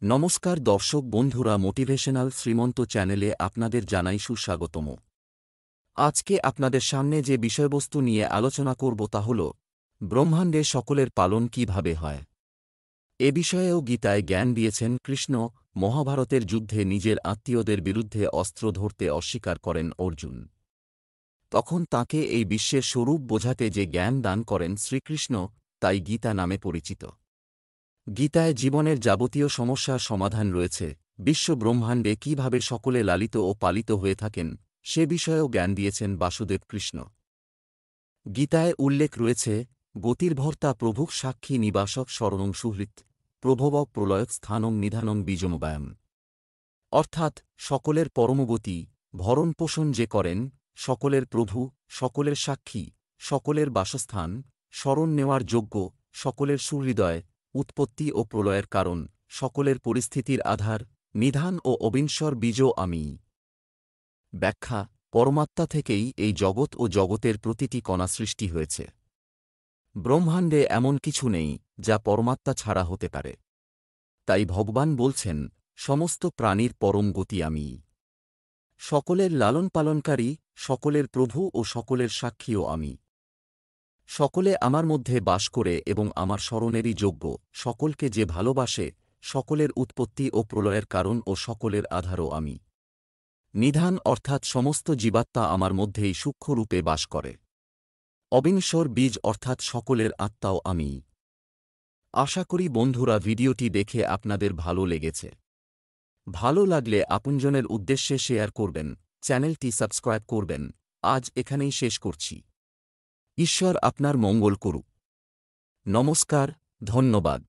নমস্কার দর্শক বন্ধুরা, মোটিভেশনাল শ্রীমন্ত চ্যানেলে আপনাদের জানাই সুস্বাগতম। আজকে আপনাদের সামনে যে বিষয়বস্তু নিয়ে আলোচনা করব তা হল ব্রহ্মাণ্ডে সকলের পালন কিভাবে হয়। এ বিষয়েও গীতায় জ্ঞান দিয়েছেন কৃষ্ণ। মহাভারতের যুদ্ধে নিজের আত্মীয়দের বিরুদ্ধে অস্ত্র ধরতে অস্বীকার করেন অর্জুন। তখন তাঁকে এই বিশ্বের স্বরূপ বোঝাতে যে জ্ঞান দান করেন শ্রীকৃষ্ণ, তাই গীতা নামে পরিচিত। গীতায় জীবনের যাবতীয় সমস্যার সমাধান রয়েছে। বিশ্ব ব্রহ্মাণ্ডে কিভাবে সকলে লালিত ও পালিত হয়ে থাকেন সে বিষয়েও জ্ঞান দিয়েছেন বাসুদেব কৃষ্ণ। গীতায় উল্লেখ রয়েছে, গতির্ভর্তা প্রভুঃ সাক্ষী নিবাসক শরণং সুহৃৎ প্রভব প্রলয়ক স্থানং নিধানং বীজমব্যায়াম। অর্থাৎ সকলের পরমগতি ভরণ পোষণ যে করেন, সকলের প্রভু, সকলের সাক্ষী, সকলের বাসস্থান, শরণ নেওয়ার যোগ্য, সকলের সুহৃদয়, উৎপত্তি ও প্রলয়ের কারণ, সকলের পরিস্থিতির আধার, নিধান ও অবিনশ্বর বীজও আমিই। ব্যাখ্যা: পরমাত্মা থেকেই এই জগৎ ও জগতের প্রতিটি কণা সৃষ্টি হয়েছে। ব্রহ্মাণ্ডে এমন কিছু নেই যা পরমাত্মা ছাড়া হতে পারে। তাই ভগবান বলছেন, সমস্ত প্রাণীর পরম গতি আমিই। সকলের লালন পালনকারী, সকলের প্রভু ও সকলের সাক্ষীও আমি। সকলে আমার মধ্যে বাস করে এবং আমার শরণেরই যোগ্য। সকলকে যে ভালোবাসে, সকলের উৎপত্তি ও প্রলয়ের কারণ ও সকলের আধারও আমি। নিধান অর্থাৎ সমস্ত জীবাত্মা আমার মধ্যেই সূক্ষ্মরূপে বাস করে। অবিনশ্বর বীজ অর্থাৎ সকলের আত্মাও আমি। আশা করি বন্ধুরা ভিডিওটি দেখে আপনাদের ভালো লেগেছে। ভালো লাগলে আপনজনের উদ্দেশ্যে শেয়ার করবেন, চ্যানেলটি সাবস্ক্রাইব করবেন। আজ এখানেই শেষ করছি। ঈশ্বর আপনার মঙ্গল করুক। নমস্কার, ধন্যবাদ।